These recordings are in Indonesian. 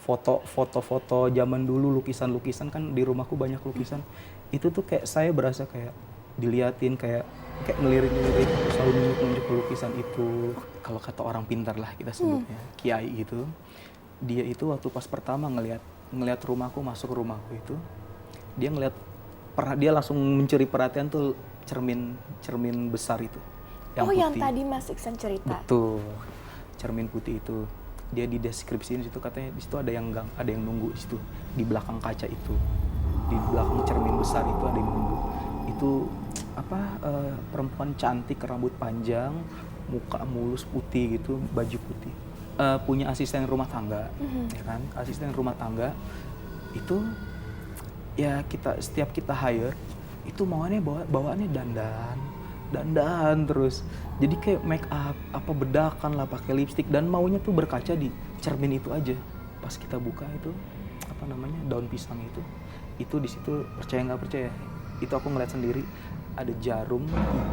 foto-foto zaman dulu, lukisan-lukisan kan di rumahku banyak lukisan. Itu tuh kayak saya berasa kayak diliatin, kayak ngelirik-ngelirik, selalu nunjuk-nunjuk ke lukisan itu. Kalau kata orang pintar lah kita sebutnya, kiai gitu. Dia itu waktu pas pertama ngelihat rumahku, masuk ke rumahku itu, dia langsung mencuri perhatian tuh cermin besar itu yang putih. Yang tadi Mas Iksan cerita. Betul, cermin putih itu. Dia di deskripsiin situ, katanya di situ ada yang nunggu di situ, di belakang kaca itu, di belakang cermin besar itu ada yang nunggu. Itu perempuan cantik, rambut panjang, muka mulus putih gitu, baju putih. Punya asisten rumah tangga, ya kan? Asisten rumah tangga itu ya setiap kita hire itu bawaannya dandan terus. Jadi kayak make up, bedakan lah, pakai lipstick, dan maunya tuh berkaca di cermin itu aja. Pas kita buka itu daun pisang itu di situ, percaya nggak percaya, itu aku ngeliat sendiri ada jarum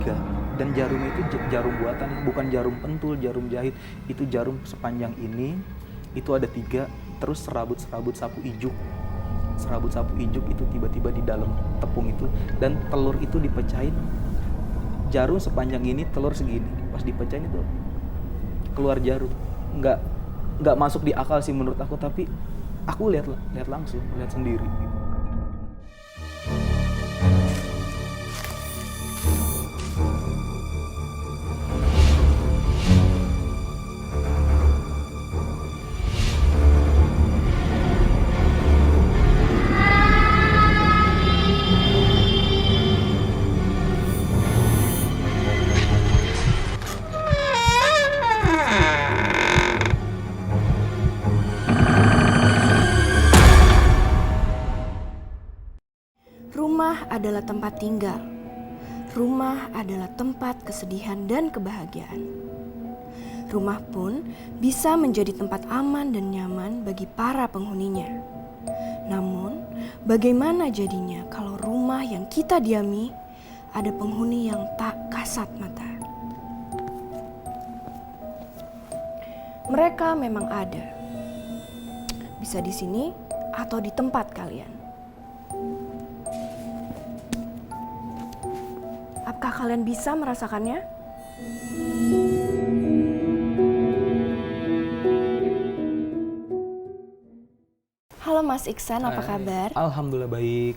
3, dan jarum itu jarum buatan, bukan jarum pentul, jarum jahit. Itu jarum sepanjang ini, itu ada 3, terus serabut sapu ijuk itu tiba-tiba di dalam tepung itu, dan telur itu dipecahin. Jarum sepanjang ini, telur segini, pas dipecahin itu keluar jarum. Nggak masuk di akal sih menurut aku, tapi aku lihat langsung, lihat sendiri gitu. Rumah adalah tempat tinggal. Rumah adalah tempat kesedihan dan kebahagiaan. Rumah pun bisa menjadi tempat aman dan nyaman bagi para penghuninya. Namun, bagaimana jadinya kalau rumah yang kita diami ada penghuni yang tak kasat mata? Mereka memang ada. Bisa di sini atau di tempat kalian. Apakah kalian bisa merasakannya? Halo Mas Iksan, apa kabar? Alhamdulillah baik.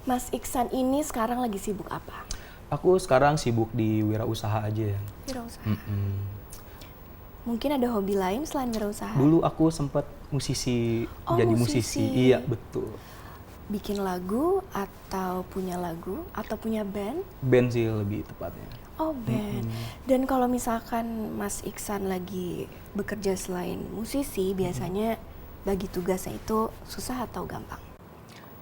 Mas Iksan ini sekarang lagi sibuk apa? Aku sekarang sibuk di wirausaha aja ya. Wirausaha. Mungkin ada hobi lain selain wirausaha? Dulu aku sempat jadi musisi. Iya, betul. Bikin lagu atau punya band? Band sih lebih tepatnya. Oh, band. Dan kalau misalkan Mas Iksan lagi bekerja selain musisi, biasanya bagi tugasnya itu susah atau gampang?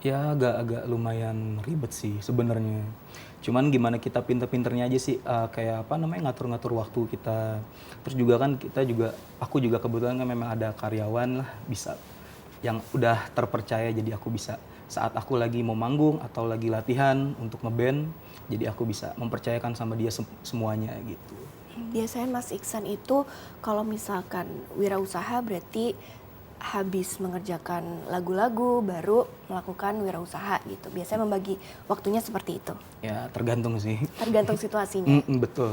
Ya agak lumayan ribet sih sebenarnya. Cuman gimana kita pinter-pinternya aja sih, kayak ngatur-ngatur waktu kita. Terus juga kan aku juga kebetulan kan memang ada karyawan lah, bisa yang udah terpercaya, jadi aku bisa saat aku lagi mau manggung atau lagi latihan untuk ngeband, jadi aku bisa mempercayakan sama dia semuanya gitu. Biasanya Mas Iksan itu kalau misalkan wirausaha berarti habis mengerjakan lagu-lagu baru melakukan wirausaha gitu. Biasanya membagi waktunya seperti itu. Ya tergantung sih. Tergantung situasinya. Betul.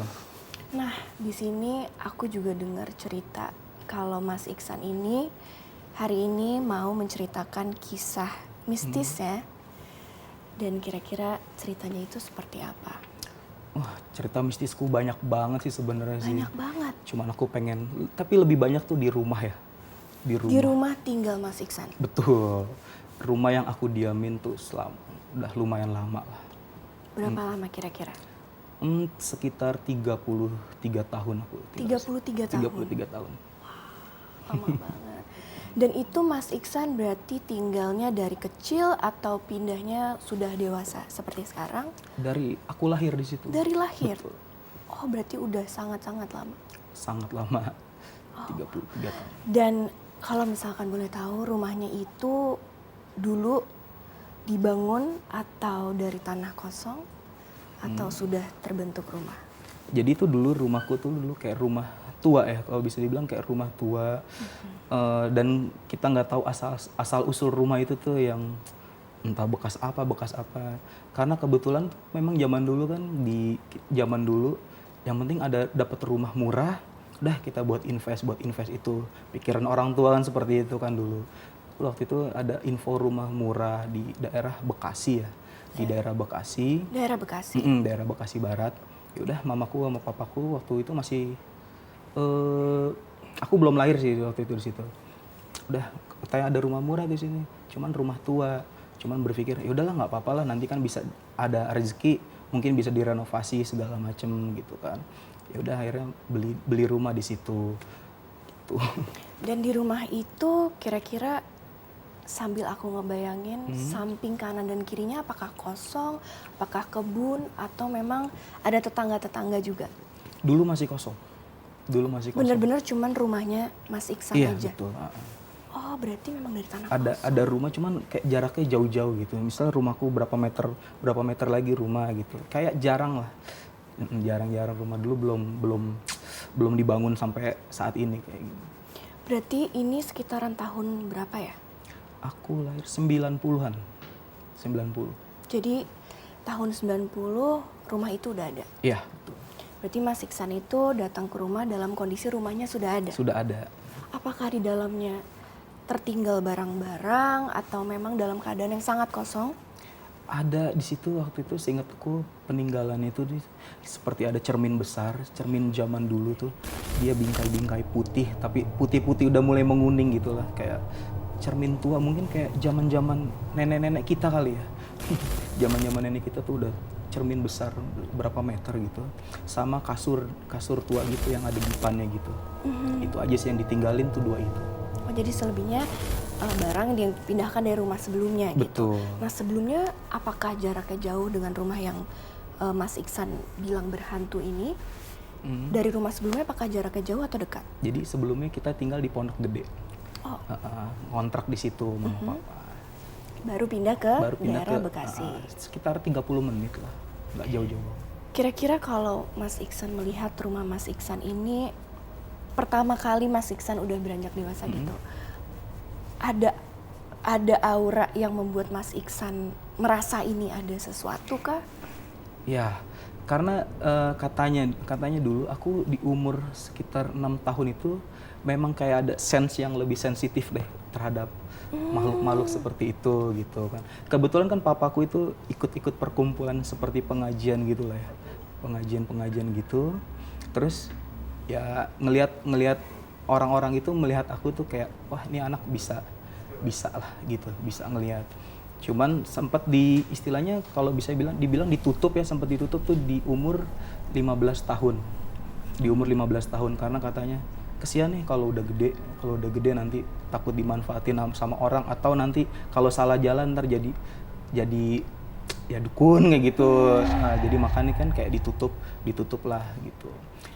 Nah, di sini aku juga dengar cerita kalau Mas Iksan ini hari ini mau menceritakan kisah mistis ya. Dan kira-kira ceritanya itu seperti apa? Wah, cerita mistisku banyak banget sih sebenarnya sih. Banyak banget. Cuman aku pengen, tapi lebih banyak tuh di rumah ya. Di rumah tinggal Mas Iksan? Betul. Rumah yang aku diamin tuh udah lumayan lama lah. Berapa lama kira-kira? Sekitar 33 tahun aku. 33 tahun? 33 tahun. Lama banget. Dan itu Mas Iksan berarti tinggalnya dari kecil atau pindahnya sudah dewasa seperti sekarang? Dari aku lahir di situ. Dari lahir? Betul. Oh, berarti udah sangat-sangat lama? Sangat lama, 33 tahun. Dan kalau misalkan boleh tahu, rumahnya itu dulu dibangun atau dari tanah kosong atau sudah terbentuk rumah? Jadi itu dulu rumahku tuh kayak rumah tua ya, kalau bisa dibilang kayak rumah tua. Dan kita nggak tahu asal usul rumah itu tuh yang entah bekas apa. Karena kebetulan memang zaman dulu kan, di zaman dulu yang penting ada dapat rumah murah, udah kita buat invest itu. Pikiran orang tua kan seperti itu kan dulu. Waktu itu ada info rumah murah di daerah Bekasi ya. Di daerah Bekasi. Daerah Bekasi. Daerah Bekasi Barat. Ya udah, mamaku sama papaku waktu itu masih aku belum lahir sih waktu itu di situ. Udah, katanya ada rumah murah di sini, cuman rumah tua. Cuman berpikir, ya udahlah nggak apa-apa lah, nanti kan bisa ada rezeki, mungkin bisa direnovasi segala macem gitu kan. Ya udah, akhirnya beli rumah di situ. Gitu. Dan di rumah itu kira-kira sambil aku ngebayangin samping kanan dan kirinya apakah kosong, apakah kebun, atau memang ada tetangga-tetangga juga? Dulu masih kosong. Bener-bener cuman rumahnya Mas Iksan Iya, aja? Betul. Oh, berarti memang dari tanah Ada kosong. ada rumah cuman kayak jaraknya jauh-jauh gitu. Misalnya rumahku berapa meter lagi rumah gitu. Kayak jarang lah. Jarang-jarang rumah dulu belum dibangun sampai saat ini kayak gitu. Berarti ini sekitaran tahun berapa ya? Aku lahir 90-an. 90. Jadi tahun 90 rumah itu udah ada? Iya, betul. Berarti Mas Iksan itu datang ke rumah dalam kondisi rumahnya sudah ada? Sudah ada. Apakah di dalamnya tertinggal barang-barang atau memang dalam keadaan yang sangat kosong? Ada di situ waktu itu, seingatku peninggalan itu seperti ada cermin besar, cermin zaman dulu tuh. Dia bingkai-bingkai putih, tapi putih-putih udah mulai menguning gitu lah. Kayak cermin tua, mungkin kayak zaman-zaman nenek-nenek kita kali ya. Zaman-zaman nenek kita tuh udah cermin besar berapa meter gitu. Sama kasur tua gitu yang ada dipannya gitu. Itu aja sih yang ditinggalin tuh, dua itu. Oh, jadi selebihnya barang yang dipindahkan dari rumah sebelumnya gitu. Betul. Nah, sebelumnya apakah jaraknya jauh dengan rumah yang Mas Iksan bilang berhantu ini? Dari rumah sebelumnya apakah jaraknya jauh atau dekat? Jadi sebelumnya kita tinggal di Pondok Gede. Oh, Ngontrak di situ sama papa. baru pindah ke Baru pindah daerah ke Bekasi. Sekitar 30 menit lah, nggak jauh-jauh. Kira-kira kalau Mas Iksan melihat rumah Mas Iksan ini, pertama kali Mas Iksan udah beranjak dewasa gitu, ada aura yang membuat Mas Iksan merasa ini ada sesuatu kah? Ya, karena katanya dulu aku di umur sekitar 6 tahun itu memang kayak ada sense yang lebih sensitif deh terhadap makhluk-makhluk seperti itu gitu kan. Kebetulan kan papaku itu ikut-ikut perkumpulan seperti pengajian gitu lah ya. Pengajian gitu. Terus ya ngelihat orang-orang itu melihat aku tuh kayak, wah ini anak bisa lah gitu, bisa ngelihat. Cuman sempat di istilahnya kalau bisa dibilang ditutup ya, sempat ditutup tuh di umur 15 tahun. Di umur 15 tahun karena katanya kesian nih kalau udah gede nanti takut dimanfaatin sama orang, atau nanti kalau salah jalan ntar jadi ya dukun kayak gitu. Nah, jadi makanya kan kayak ditutup lah gitu.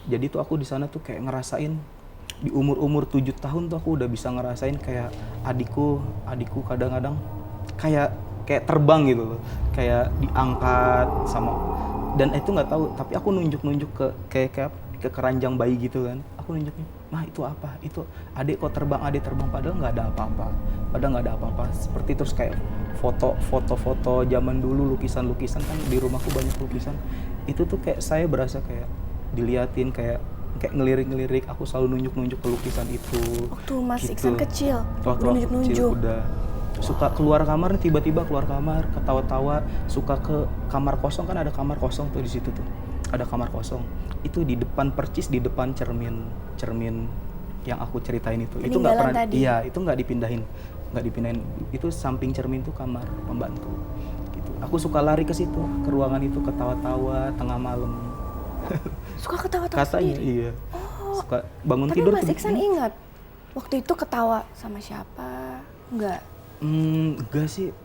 Jadi tuh aku di sana tuh kayak ngerasain di umur 7 tahun tuh aku udah bisa ngerasain kayak adikku kadang-kadang kayak terbang gitu loh, kayak diangkat sama, dan itu nggak tahu, tapi aku nunjuk ke keranjang bayi gitu kan, aku nunjukin, mah itu apa, itu adik kok terbang, padahal nggak ada apa-apa, seperti terus kayak foto zaman dulu, lukisan kan di rumahku banyak lukisan, itu tuh kayak saya berasa kayak diliatin, kayak ngelirik, aku selalu nunjuk ke lukisan itu. Waktu Mas gitu. Iksan kecil, Waktu nunjuk-nunjuk. Udah suka keluar kamar, tiba-tiba keluar kamar ketawa-tawa, suka ke kamar kosong, kan ada kamar kosong tuh di situ tuh, ada kamar kosong itu di depan percis, di depan cermin yang aku ceritain itu nggak pernah tadi. Iya, itu nggak dipindahin, itu samping cermin tuh kamar pembantu gitu. Aku suka lari ke situ, ke ruangan itu, ketawa-tawa tengah malam. Suka ketawa-tawa Katanya sendiri? iya. Suka bangun Tapi tidur Mas tuh. Iksan ingat waktu itu ketawa sama siapa? Enggak. Enggak sih.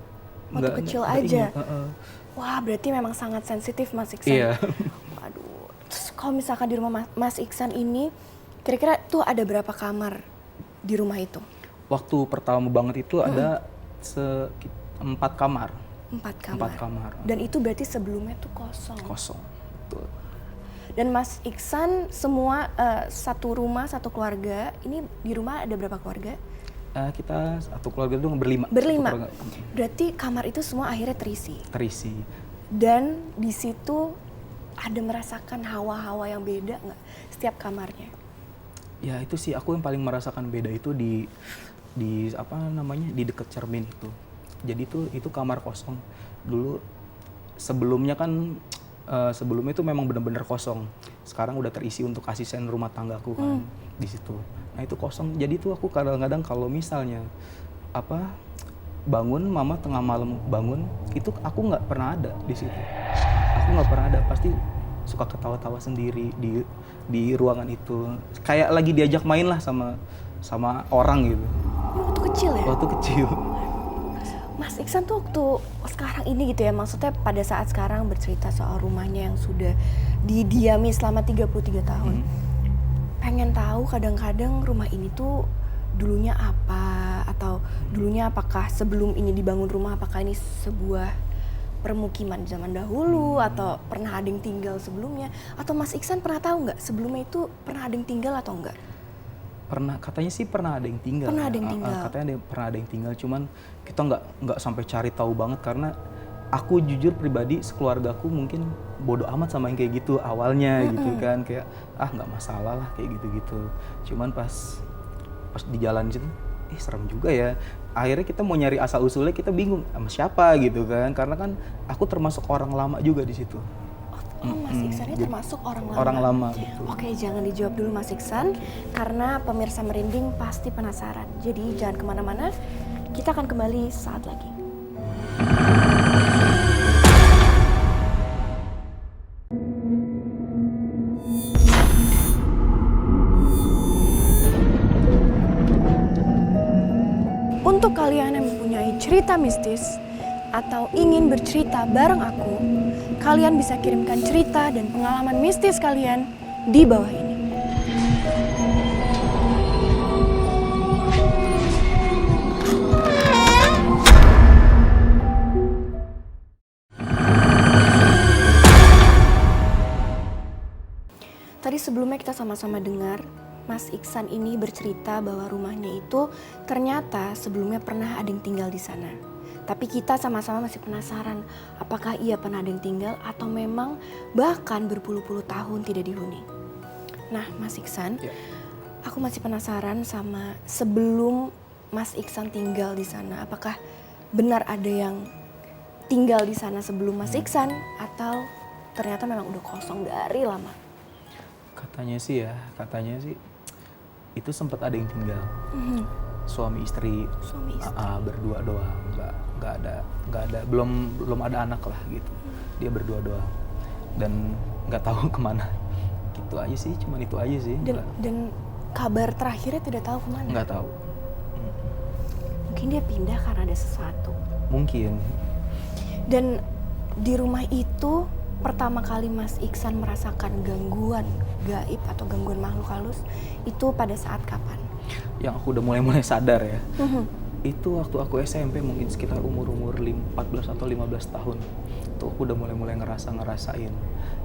Waktu kecil enggak aja. ingat. Wah, berarti memang sangat sensitif Mas Iksan. Iya. Waduh. Terus kalau misalkan di rumah Mas Iksan ini, kira-kira tuh ada berapa kamar di rumah itu? Waktu pertama banget itu ada 4 kamar. 4 kamar. 4 kamar. Dan itu berarti sebelumnya tuh kosong. Kosong. Betul. Dan Mas Iksan semua satu rumah, satu keluarga. Ini di rumah ada berapa keluarga? Kita satu keluarga itu berlima. Berlima. Satu keluarga. Berarti kamar itu semua akhirnya terisi. Terisi. Dan di situ ada merasakan hawa-hawa yang beda nggak setiap kamarnya? Ya itu sih aku yang paling merasakan beda itu di apa namanya, di dekat cermin itu. Jadi itu kamar kosong. Dulu sebelumnya kan sebelumnya itu memang benar-benar kosong. Sekarang udah terisi untuk asisten rumah tanggaku kan di situ. Nah itu kosong. Jadi tuh aku kadang-kadang kalau misalnya apa bangun, mama tengah malam bangun, itu aku nggak pernah ada di situ. Aku nggak pernah ada, pasti suka ketawa-tawa sendiri di ruangan itu. Kayak lagi diajak main lah sama orang gitu. Waktu kecil ya? Waktu kecil. Mas Iksan tuh waktu sekarang ini gitu ya, maksudnya pada saat sekarang bercerita soal rumahnya yang sudah didiami selama 33 tahun. Pengen tahu kadang-kadang rumah ini tuh dulunya apa, atau dulunya apakah sebelum ini dibangun rumah, apakah ini sebuah permukiman zaman dahulu, atau pernah ada yang tinggal sebelumnya, atau Mas Iksan pernah tahu nggak sebelumnya itu pernah ada yang tinggal atau enggak? Pernah, katanya sih pernah ada yang tinggal. Pernah ada yang tinggal. Katanya pernah ada yang tinggal, cuman kita nggak sampai cari tahu banget karena aku jujur pribadi sekeluargaku mungkin bodoh amat sama yang kayak gitu awalnya gitu kan, kayak nggak masalah lah kayak gitu-gitu. Cuman pas di jalan situ, serem juga ya. Akhirnya kita mau nyari asal usulnya, kita bingung sama siapa gitu kan, karena kan aku termasuk orang lama juga di situ. Oh, Mas Iksan ini termasuk orang lama? Orang lama, betul. Oke, jangan dijawab dulu Mas Iksan, karena pemirsa Merinding pasti penasaran. Jadi jangan kemana-mana, kita akan kembali saat lagi. Untuk kalian yang mempunyai cerita mistis atau ingin bercerita bareng aku, kalian bisa kirimkan cerita dan pengalaman mistis kalian di bawah ini. Tadi sebelumnya kita sama-sama dengar Mas Iksan ini bercerita bahwa rumahnya itu ternyata sebelumnya pernah ada yang tinggal di sana. Tapi kita sama-sama masih penasaran apakah ia pernah ada yang tinggal atau memang bahkan berpuluh-puluh tahun tidak dihuni. Nah, Mas Iksan, aku masih penasaran sama sebelum Mas Iksan tinggal di sana, apakah benar ada yang tinggal di sana sebelum Mas Iksan atau ternyata memang udah kosong dari lama? Katanya sih itu sempat ada yang tinggal. Suami istri. Berdua doang, nggak ada, belum ada anak lah gitu. Dia berdua doang dan nggak tahu kemana. Gitu aja sih, cuman itu aja sih. Dan kabar terakhirnya tidak tahu kemana? Nggak tahu. Mungkin dia pindah karena ada sesuatu. Mungkin. Dan di rumah itu pertama kali Mas Iksan merasakan gangguan gaib atau gangguan makhluk halus itu pada saat kapan? Yang aku udah mulai sadar ya. Itu waktu aku SMP, mungkin sekitar umur 14 atau 15 tahun. Itu aku udah mulai ngerasain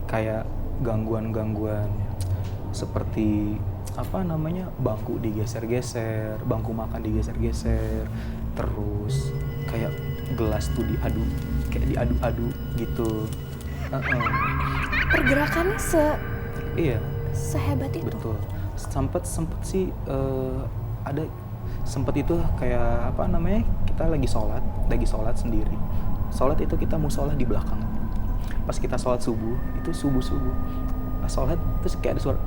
kayak gangguan seperti bangku digeser-geser, bangku makan digeser-geser, terus kayak gelas tuh diadu diadu Pergerakannya sehebat itu? Betul. Sempet sih ada sempet itu kayak kita lagi sholat sendiri. Sholat itu kita musola di belakang. Pas kita sholat subuh, itu subuh. Pas sholat terus kayak ada suara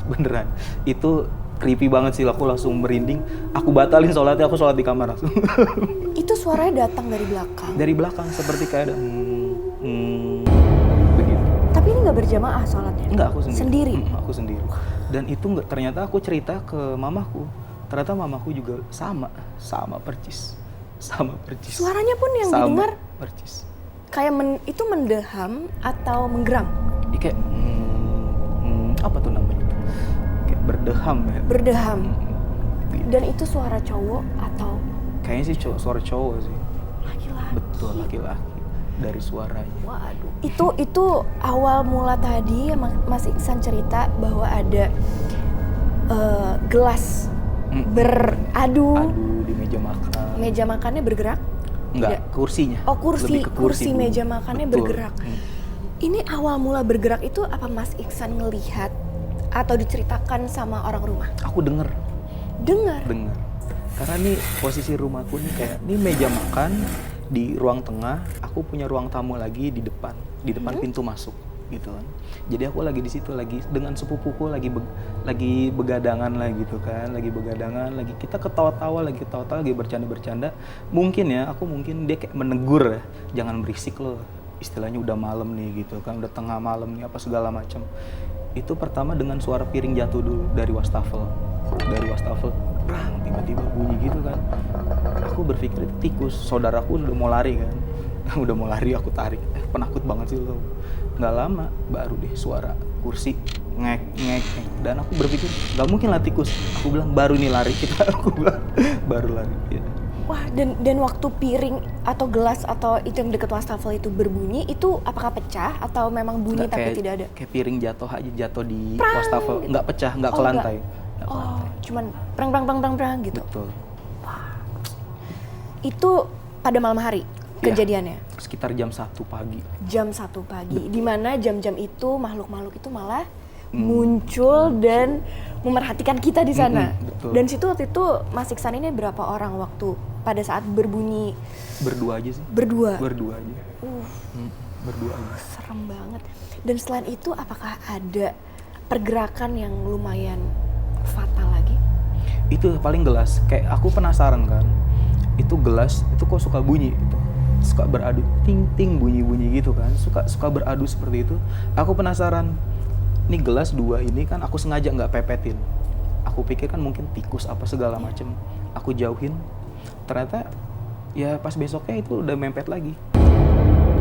beneran. Itu creepy banget sih, aku langsung merinding. Aku batalin sholatnya, aku sholat di kamar langsung. Itu suaranya datang dari belakang? Dari belakang, seperti kayak ada begitu. Tapi ini nggak berjamaah sholatnya? Enggak, aku sendiri. Aku sendiri. Dan itu ternyata aku cerita ke mamaku. Ternyata mamaku juga sama percis. Suaranya pun yang didengar percis. Kayak itu mendeham atau menggeram? Kayak apa tuh namanya? Kayak berdeham ya. Berdeham. Dan itu suara cowok atau? Kayaknya sih suara cowok sih. Laki-laki. Betul, laki-laki. dari suaranya. Waduh, itu awal mula tadi Mas Iksan cerita bahwa ada gelas beradu. Aduh, di meja makan. Meja makannya bergerak? Enggak, kursinya. Oh, kursi Lebih ke kursi dulu. meja makannya Betul. bergerak. Ini awal mula bergerak itu apa Mas Iksan ngelihat atau diceritakan sama orang rumah? Aku dengar. Dengar. Karena nih posisi rumahku nih kayak ini meja makan di ruang tengah, aku punya ruang tamu lagi di depan pintu masuk gitu kan. Jadi aku lagi di situ lagi dengan sepupuku lagi begadangan lah gitu kan, lagi kita ketawa-tawa lagi bercanda-bercanda. Mungkin dia kayak menegur ya, jangan berisik loh. Istilahnya udah malam nih gitu kan, udah tengah malam nih apa segala macam. Itu pertama dengan suara piring jatuh dulu dari wastafel. Prang, tiba-tiba bunyi gitu kan. Aku berpikir itu tikus. Saudaraku udah mau lari kan. Udah mau lari aku tarik. Penakut banget sih lo. Nggak lama baru deh suara kursi ngek. Dan aku berpikir nggak mungkin lah tikus. Aku bilang baru nih lari kita. Aku bilang baru lari. Ya. Wah, dan waktu piring atau gelas atau itu yang dekat wastafel itu berbunyi, itu apakah pecah atau memang bunyi Nggak, tapi tidak ada? Kayak piring jatuh di Prang, wastafel. gitu. Nggak pecah, nggak ke lantai. Nggak ke Oh, lantai. cuman prang gitu. Betul. Itu pada malam hari kejadiannya? Sekitar jam 1 pagi. Jam 1 pagi. Di mana jam-jam itu makhluk-makhluk itu malah muncul dan memerhatikan kita di sana. Betul. Dan situ waktu itu Mas Iksan ini berapa orang waktu pada saat berbunyi? Berdua aja sih. Berdua aja. Berdua aja. Serem banget. Dan selain itu apakah ada pergerakan yang lumayan fatal lagi? Itu paling gelas. Kayak aku penasaran kan. Itu gelas itu kok suka bunyi gitu. Suka beradu ting bunyi gitu kan. Suka beradu seperti itu. Aku penasaran. Ini gelas 2 ini kan aku sengaja nggak pepetin. Aku pikir kan mungkin tikus apa segala macem. Aku jauhin. Ternyata ya pas besoknya itu udah mempet lagi.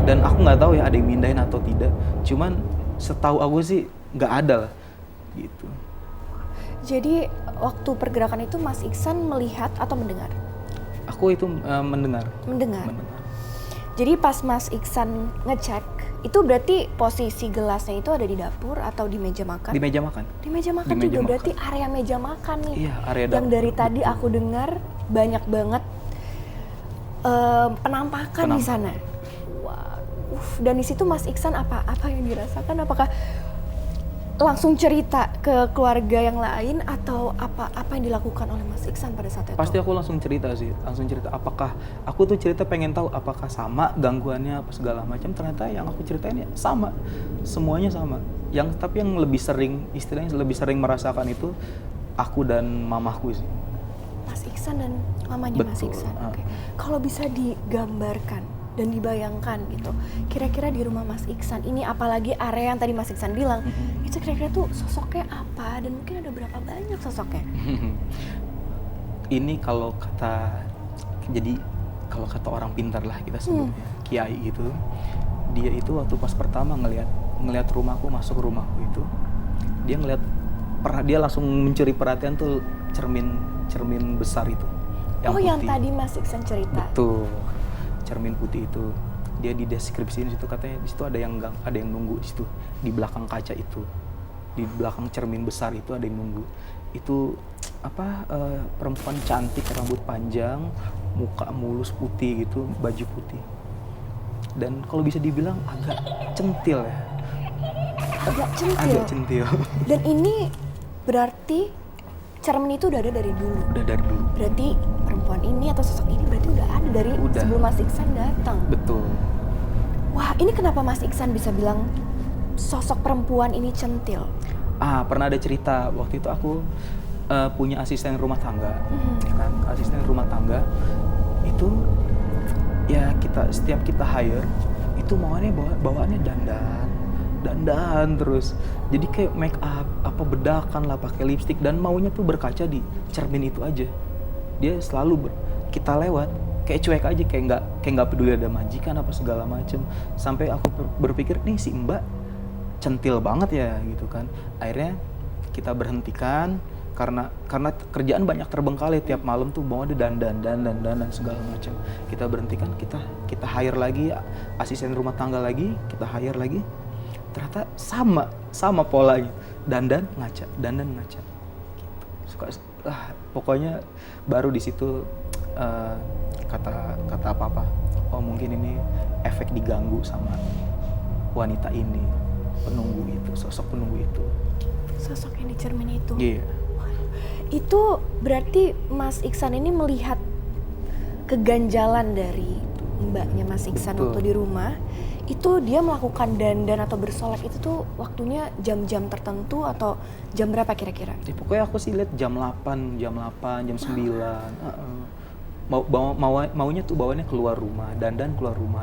Dan aku nggak tahu ya ada yang mindahin atau tidak. Cuman setahu aku sih nggak ada lah gitu. Jadi waktu pergerakan itu Mas Iksan melihat atau mendengar? Aku itu mendengar. Jadi pas Mas Iksan ngecek, itu berarti posisi gelasnya itu ada di dapur atau di meja makan? Di meja makan. Di meja makan Di meja juga makan. Berarti area meja makan nih. Iya, area yang dapur. dari tadi aku dengar banyak banget penampakan di sana. Wah, dan di situ Mas Iksan apa yang dirasakan? Apakah langsung cerita ke keluarga yang lain atau apa yang dilakukan oleh Mas Iksan pada saat itu? Pasti aku langsung cerita. Apakah aku tuh cerita pengen tahu apakah sama gangguannya apa segala macam. Ternyata yang aku ceritain ya sama, semuanya sama. Tapi yang lebih sering merasakan itu aku dan mamaku sih. Mas Iksan dan mamanya. Betul. Mas Iksan. Oke. Kalau bisa digambarkan dan dibayangkan gitu, kira-kira di rumah Mas Iksan ini, apalagi area yang tadi Mas Iksan bilang, itu kira-kira tuh sosoknya apa dan mungkin ada berapa banyak sosoknya? Ini kalau kata orang pintar lah kita sebutnya, kiai gitu, dia itu waktu pas pertama ngelihat rumahku, masuk rumahku itu, dia langsung mencuri perhatian tuh cermin besar itu. Yang tadi Mas Iksan cerita. Betul. Cermin putih itu, dia di deskripsiin situ katanya di situ ada yang nunggu di situ, di belakang kaca itu, di belakang cermin besar itu ada yang nunggu. Itu perempuan cantik, rambut panjang, muka mulus putih gitu, baju putih. Dan kalau bisa dibilang agak centil ya. Agak centil. Dan ini berarti cermin itu udah ada dari dulu. Berarti perempuan ini atau sosok ini berarti udah ada dari sebelum Mas Iksan datang. Betul. Wah, ini kenapa Mas Iksan bisa bilang sosok perempuan ini centil? Pernah ada cerita waktu itu aku punya asisten rumah tangga, ya kan? Asisten rumah tangga itu ya setiap kita hire itu bawaannya dandan terus. Jadi kayak make up, bedakan lah, pakai lipstick, dan maunya tuh berkaca di cermin itu aja. Dia selalu kita lewat kayak cuek aja, kayak nggak peduli ada majikan apa segala macem. Sampai aku berpikir nih si Mbak centil banget ya gitu kan. Akhirnya kita berhentikan, karena kerjaan banyak terbengkalai tiap malam tuh mau ada dandan segala macam. Kita berhentikan, kita hire lagi asisten rumah tangga lagi, kita hire lagi. Ternyata sama polanya, dandan ngaca. Gitu. Pokoknya baru di situ kata apa, oh mungkin ini efek diganggu sama wanita ini, penunggu itu, sosok penunggu itu. Sosok yang di cermin itu. Iya. Itu berarti Mas Iksan ini melihat keganjalan dari mbaknya Mas Iksan Betul. waktu di rumah. Itu dia melakukan dandan atau bersolek itu tuh waktunya jam-jam tertentu atau jam berapa kira-kira? Ya, pokoknya aku sih lihat jam 8, jam 9. Maunya tuh bawaannya keluar rumah, dandan keluar rumah.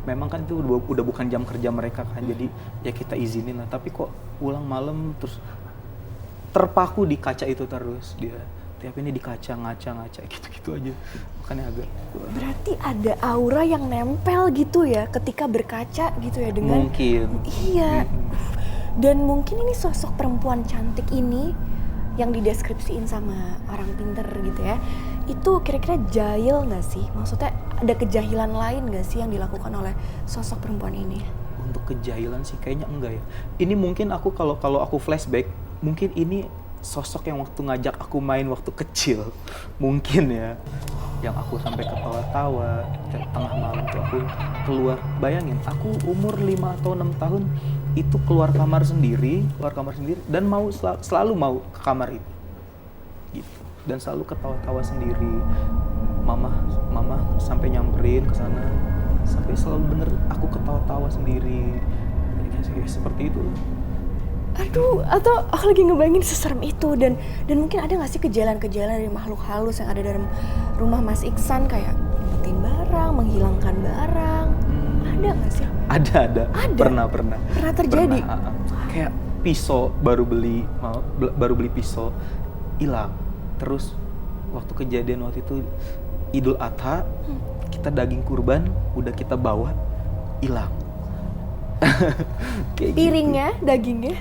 Memang kan itu udah bukan jam kerja mereka kan, jadi ya kita izinin lah. Tapi kok pulang malam terus terpaku di kaca itu terus dia. Tiap ini di kaca ngaca gitu aja. Makanya agak. Berarti ada aura yang nempel gitu ya ketika berkaca gitu ya dengan. Mungkin. Iya. Dan mungkin ini sosok perempuan cantik ini yang dideskripsiin sama orang pinter gitu ya. Itu kira-kira jahil nggak sih? Maksudnya ada kejahilan lain nggak sih yang dilakukan oleh sosok perempuan ini? Untuk kejahilan sih kayaknya enggak ya. Ini mungkin aku kalau aku flashback, mungkin ini sosok yang waktu ngajak aku main waktu kecil. Mungkin ya. Yang aku sampai ketawa-tawa tengah malam tuh aku keluar. Bayangin, aku umur 5 atau 6 tahun itu keluar kamar sendiri dan mau selalu mau ke kamar itu. Gitu. Dan selalu ketawa-tawa sendiri. Mama sampai nyamperin ke sana. Sampai selalu bener aku ketawa-tawa sendiri. Kayak seperti itu. Aduh, atau aku lagi ngebayangin seserem itu dan mungkin ada nggak sih kejadian-kejadian dari makhluk halus yang ada dalam rumah Mas Iksan kayak ngumpetin barang, menghilangkan barang, ada nggak sih? Ada. Pernah terjadi. Kayak pisau baru beli pisau hilang. Terus waktu kejadian waktu itu Idul Adha, kita daging kurban udah kita bawa hilang. Piringnya, gitu.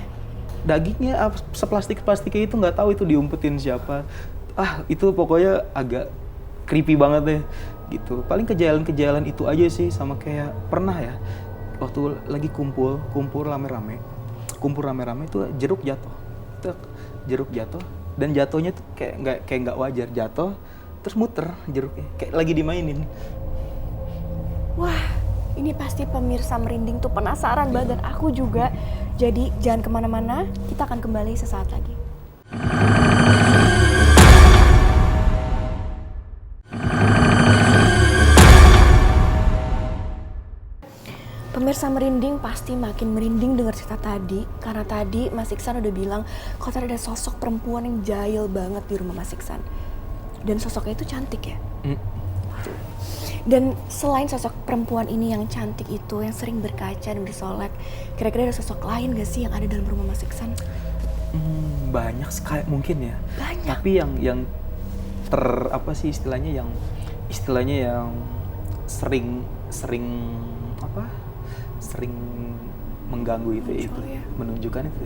Dagingnya seplastiknya itu nggak tahu itu diumpetin siapa. Itu pokoknya agak creepy banget deh gitu. Paling kejalan itu aja sih, sama kayak pernah ya waktu lagi kumpul rame-rame itu jeruk jatuh dan jatuhnya tuh kayak nggak wajar, jatuh terus muter jeruknya kayak lagi dimainin. Wah, ini pasti pemirsa merinding tuh penasaran banget dan aku juga. Jadi jangan kemana-mana, kita akan kembali sesaat lagi. Pemirsa merinding pasti makin merinding dengar cerita tadi. Karena tadi Mas Iksan udah bilang kalau tadi ada sosok perempuan yang jahil banget di rumah Mas Iksan. Dan sosoknya itu cantik ya? Dan selain sosok perempuan ini yang cantik itu, yang sering berkaca dan bersolek, kira-kira ada sosok lain gak sih yang ada dalam rumah Mas Iksan? Banyak sekali mungkin ya. Banyak. Tapi yang istilahnya yang sering mengganggu itu ya. Menunjukkan itu.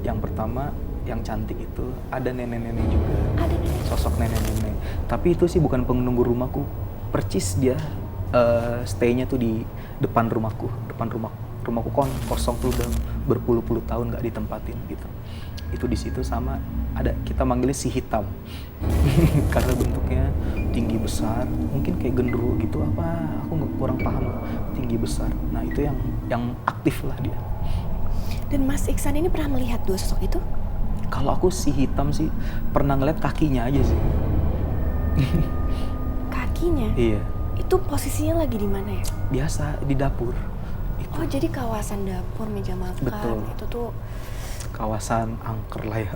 Yang pertama yang cantik itu ada nenek-nenek juga. Ada nenek. Sosok nenek-nenek. Tapi itu sih bukan penunggu rumahku. Percis dia stay-nya tuh di depan rumahku kosong tuh udah berpuluh-puluh tahun nggak ditempatin gitu. Itu di situ sama ada kita manggilnya si hitam karena bentuknya tinggi besar, mungkin kayak genderuwo gitu apa aku kurang paham, tinggi besar. Nah itu yang aktif lah dia. Dan Mas Iksan ini pernah melihat dua sosok itu? Kalau aku si hitam sih pernah ngeliat kakinya aja sih. Kakinya? Iya. Itu posisinya lagi di mana ya? Biasa di dapur. Itu. Oh jadi kawasan dapur, meja makan. Betul. Itu tuh kawasan angker lah ya.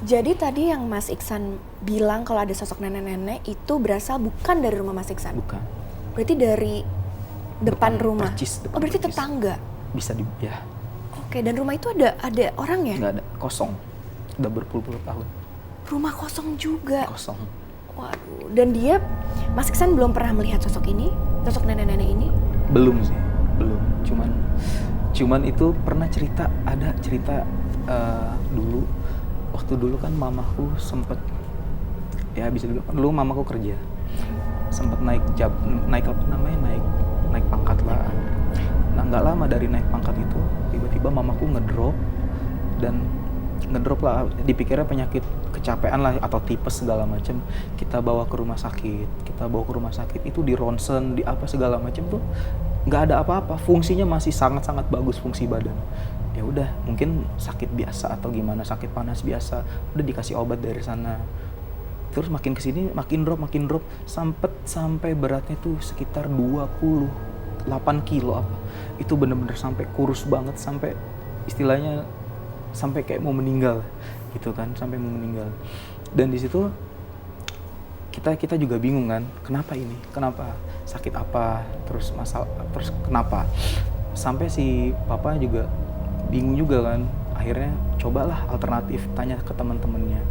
Jadi tadi yang Mas Iksan bilang kalau ada sosok nenek-nenek itu berasal bukan dari rumah Mas Iksan? Bukan. Berarti dari depan rumah? Depan berarti percis. Tetangga? Bisa ya. Oke, dan rumah itu ada orang ya? Nggak ada, kosong. Udah berpuluh-puluh tahun. Rumah kosong juga? Kosong. Waduh, dan Mas Iksan belum pernah melihat sosok ini? Sosok nenek-nenek ini? Belum sih, belum. Cuman itu pernah ada cerita dulu waktu waktu dulu kan mamaku sempet, ya bisa dibilang dulu mamaku kerja, sempet naik apa namanya, naik pangkat lah. Nah nggak lama dari naik pangkat itu tiba-tiba mamaku ngedrop lah, dipikirnya penyakit kecapean lah atau tipes segala macem. Kita bawa ke rumah sakit itu di ronsen, di apa segala macem tuh nggak ada apa-apa, fungsinya masih sangat-sangat bagus fungsi badan. Ya udah mungkin sakit biasa atau gimana, sakit panas biasa, udah dikasih obat dari sana. Terus makin kesini makin drop sampai beratnya tuh sekitar 28 kilo apa. Itu bener-bener sampai kurus banget, sampai istilahnya sampai kayak mau meninggal gitu kan, sampai mau meninggal. Dan di situ kita juga bingung kan, kenapa sakit apa, terus kenapa, sampai si papa juga bingung juga kan. Akhirnya cobalah alternatif, tanya ke teman-temannya.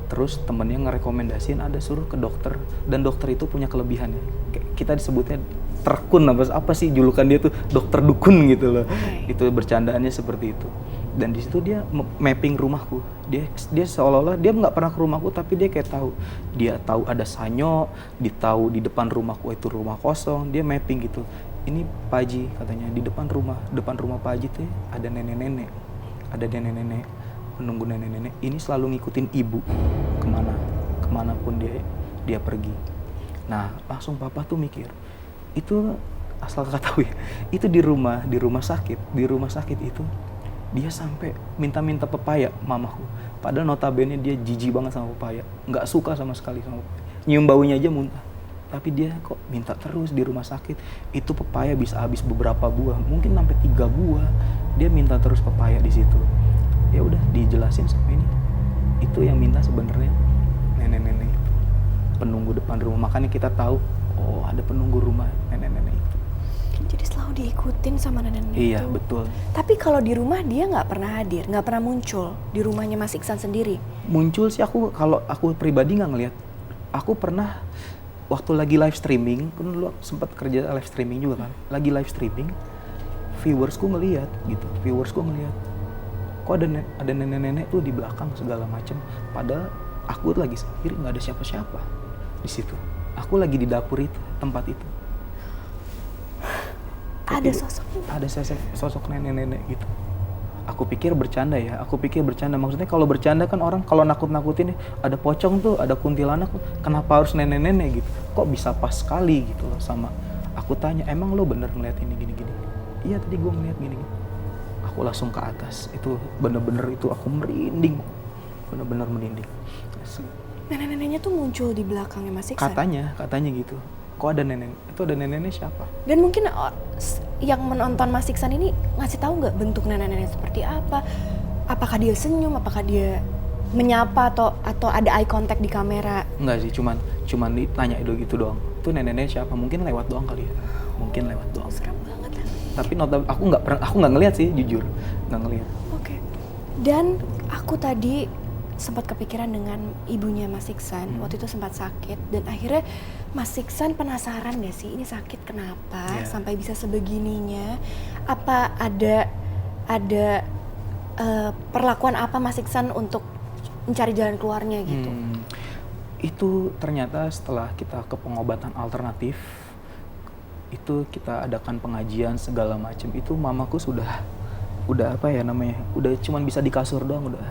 Terus temennya ngerekomendasiin ada suruh ke dokter, dan dokter itu punya kelebihan ya, kita disebutnya terkun, apa sih julukan dia tuh, dokter dukun gitu loh. Itu bercandaannya seperti itu. Dan di situ dia mapping rumahku. Dia seolah-olah dia nggak pernah ke rumahku, tapi dia kayak tahu ada sanyo, dia tahu di depan rumahku itu rumah kosong, dia mapping gitu. Ini Pak Haji katanya, di depan rumah Pak Haji tuh ada nenek-nenek menunggu nenek-nenek. Ini selalu ngikutin ibu kemanapun dia pergi. Nah langsung papa tuh mikir, itu asal ketahui, itu di rumah sakit itu dia sampai minta pepaya mamaku. Padahal notabene dia jijik banget sama pepaya, nggak suka sama sekali sama pepaya. Nyium baunya aja muntah. Tapi dia kok minta terus di rumah sakit. Itu pepaya bisa habis beberapa buah, mungkin sampai 3 buah. Dia minta terus pepaya di situ. Ya udah dijelasin sampai ini. Itu yang minta sebenarnya nenek-nenek itu, penunggu depan rumah. Makanya kita tahu, oh ada penunggu rumah nenek-nenek itu. Jadi selalu diikutin sama nenek-nenek itu. Iya betul. Tapi kalau di rumah dia nggak pernah hadir, nggak pernah muncul di rumahnya Mas Iksan sendiri. Muncul sih kalau aku pribadi nggak ngelihat. Aku pernah waktu lagi live streaming, kan dulu sempat kerja live streaming juga kan. Lagi live streaming, viewersku ngelihat, kok ada nenek-nenek tuh di belakang segala macem. Padahal aku lagi sendiri, nggak ada siapa-siapa di situ. Aku lagi di dapur itu, tempat itu. Ada sosok nenek-nenek gitu. Aku pikir bercanda. Maksudnya kalau bercanda kan orang kalau nakut-nakutin, ada pocong tuh, ada kuntilanak, kenapa harus nenek-nenek gitu? Kok bisa pas sekali gitu loh sama. Aku tanya, emang lo bener ngeliat ini gini-gini? Iya tadi gue ngeliat gini-gini. Aku langsung ke atas, itu bener-bener itu aku merinding. Bener-bener merinding. Nenek-neneknya tuh muncul di belakangnya Mas Iksan? Katanya gitu. Kok ada nenek? Itu ada nenek-nenek siapa? Dan mungkin yang menonton Mas Iksan ini ngasih tahu nggak bentuk nenek-nenek seperti apa? Apakah dia senyum? Apakah dia menyapa atau ada eye contact di kamera? Enggak sih, cuman ditanya gitu doang. Itu nenek-nenek siapa? Mungkin lewat doang kali ya. Serem banget kan? Tapi aku nggak ngelihat sih, jujur nggak ngelihat. Oke. Dan aku tadi sempat kepikiran dengan ibunya Mas Iksan. Waktu itu sempat sakit dan akhirnya Mas Iksan penasaran gak sih ini sakit kenapa sampai bisa sebegininya? Apa ada perlakuan apa Mas Iksan untuk mencari jalan keluarnya gitu? Itu ternyata setelah kita ke pengobatan alternatif, itu kita adakan pengajian segala macam. Itu mamaku sudah apa ya namanya? Udah cuman bisa di kasur doang, udah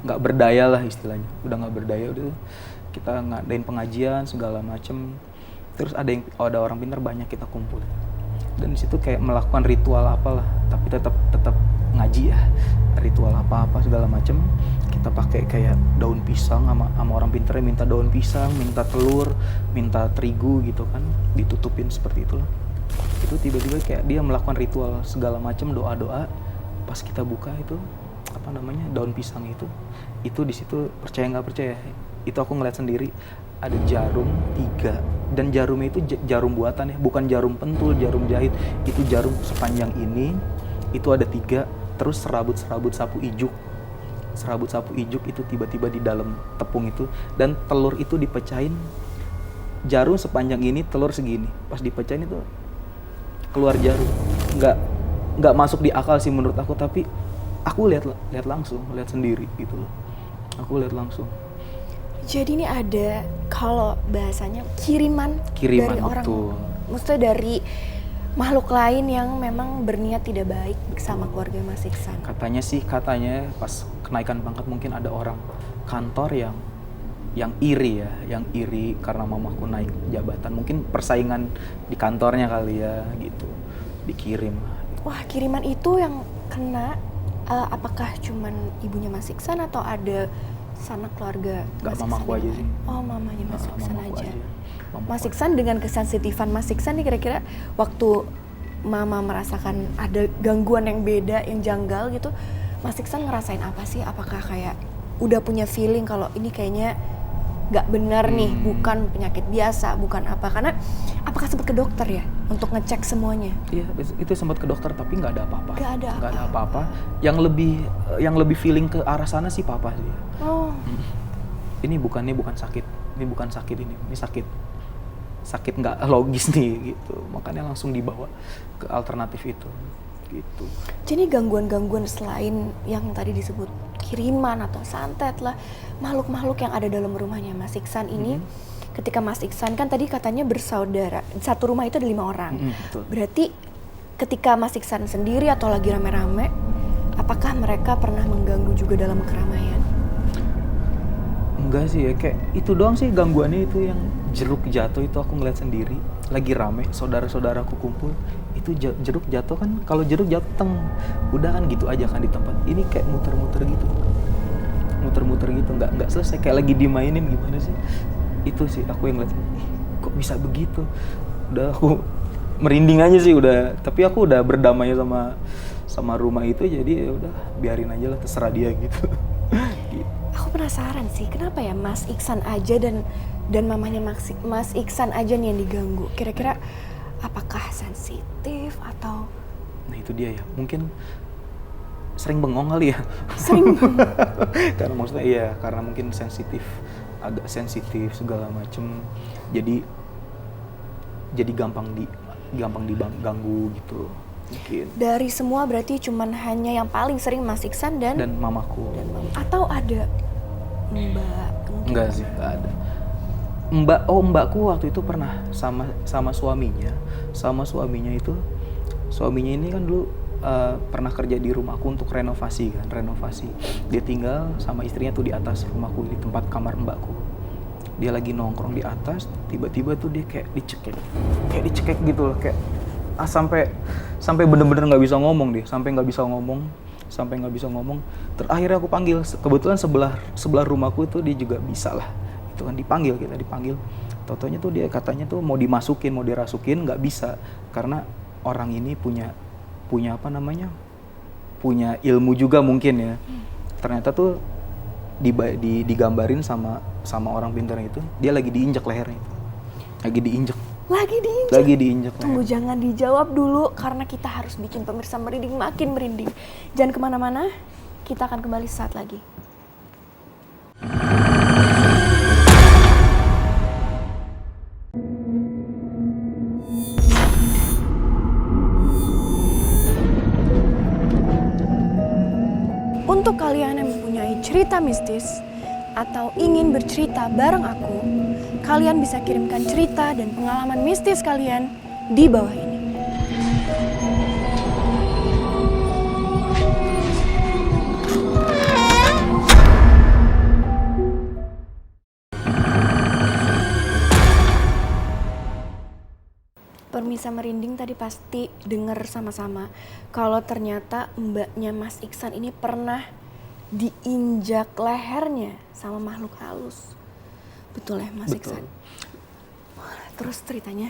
nggak berdaya lah istilahnya. Udah nggak berdaya, udah kita ngadain pengajian segala macem. Terus ada orang pintar banyak kita kumpul. Dan di situ kayak melakukan ritual apalah, tapi tetap ngaji ya. Ritual apa segala macem. Kita pakai kayak daun pisang, sama orang pintarnya minta daun pisang, minta telur, minta terigu gitu kan, ditutupin seperti itulah. Itu tiba-tiba kayak dia melakukan ritual segala macem, doa-doa. Pas kita buka itu apa namanya, daun pisang itu di situ, percaya nggak percaya, itu aku ngeliat sendiri ada jarum 3, dan jarumnya itu jarum buatan ya, bukan jarum pentul, jarum jahit. Itu jarum sepanjang ini, itu ada 3, terus serabut sapu ijuk itu tiba-tiba di dalam tepung itu, dan telur itu dipecahin. Jarum sepanjang ini, telur segini, pas dipecahin itu keluar jarum. Nggak masuk di akal sih menurut aku, tapi aku lihat langsung, lihat sendiri gitu loh. Aku lihat langsung. Jadi ini ada, kalau bahasanya kiriman Kiriman, dari orang, betul. maksudnya dari makhluk lain yang memang berniat tidak baik sama keluarga Mas Iksan. Katanya pas kenaikan pangkat mungkin ada orang kantor yang iri ya, yang iri karena mamaku naik jabatan. Mungkin persaingan di kantornya kali ya gitu. Dikirim. Wah, kiriman itu yang kena apakah cuman ibunya Mas Iksan atau ada sanak keluarga Nggak, Mas mamaku Iksan yang aja lain? sih. Oh, mamanya Mas Iksan Mamaku aja. Mamaku Mas aja. Iksan dengan kesensitifan Mas Iksan nih, kira-kira waktu mama merasakan ada gangguan yang beda, yang janggal gitu, Mas Iksan ngerasain apa sih? Apakah kayak udah punya feeling kalau ini kayaknya nggak benar nih, bukan penyakit biasa, bukan apa? Karena apakah sempat ke dokter ya untuk ngecek semuanya? Iya, itu sempat ke dokter tapi nggak ada apa-apa. Nggak ada apa-apa. Yang lebih feeling ke arah sana sih papa sih. Oh, Ini bukan sakit. Ini sakit nggak logis nih gitu. Makanya langsung dibawa ke alternatif itu gitu. jadi gangguan-gangguan selain yang tadi disebut kiriman atau santet lah, makhluk-makhluk yang ada dalam rumahnya Mas Iksan ini, ketika Mas Iksan kan tadi katanya bersaudara, satu rumah itu ada 5 orang. Betul. Berarti ketika Mas Iksan sendiri atau lagi rame-rame, apakah mereka pernah mengganggu juga dalam keramaian? Enggak sih ya, kayak itu doang sih gangguannya. Itu yang jeruk jatuh itu aku ngeliat sendiri, lagi rame saudara-saudaraku kumpul, itu jeruk jatuh kan, kalau jeruk jatuh udah kan gitu aja kan di tempat. Ini kayak muter-muter gitu, nggak selesai, kayak lagi dimainin. Gimana sih, itu sih aku yang ngeliat, kok bisa begitu. Udah aku merinding aja sih udah, tapi aku udah berdamai sama rumah itu, jadi ya udah biarin aja lah, terserah dia gitu. Gitu. Aku penasaran sih, kenapa ya Mas Iksan aja dan mamanya Mas Iksan aja nih yang diganggu? Kira-kira apakah sensitif atau Nah itu dia ya, mungkin sering bengong kali ya. sering Karena maksudnya iya, karena mungkin agak sensitif segala macem, jadi gampang diganggu gitu mungkin. dari semua berarti cuman hanya yang paling sering Mas Iksan dan Mamaku. atau ada Mbak? Mungkin Enggak sih, enggak ada. Mbakku waktu itu pernah sama suaminya. Suaminya ini kan dulu pernah kerja di rumahku untuk renovasi. Dia tinggal sama istrinya tuh di atas rumahku, di tempat kamar mbakku. Dia lagi nongkrong di atas, tiba-tiba tuh dia kayak dicekek gitu loh, kayak sampai bener-bener nggak bisa ngomong deh, sampai nggak bisa ngomong. Terakhir aku panggil, kebetulan sebelah rumahku itu dia juga bisa lah, itu kan kita dipanggil. Totonya tuh dia katanya tuh mau dirasukin nggak bisa, karena orang ini punya punya ilmu juga mungkin ya. Ternyata tuh digambarin sama orang pintar itu, dia lagi diinjak lehernya itu. Lagi diinjak. Tunggu, jangan dijawab dulu karena kita harus bikin pemirsa merinding, makin merinding. Jangan kemana-mana, kita akan kembali saat lagi. Untuk kalian yang mempunyai cerita mistis atau ingin bercerita bareng aku, kalian bisa kirimkan cerita dan pengalaman mistis kalian di bawah ini. Permisa merinding tadi pasti dengar sama-sama kalau ternyata mbaknya Mas Iksan ini pernah diinjak lehernya sama makhluk halus. Betul ya Mas Iksan? Terus ceritanya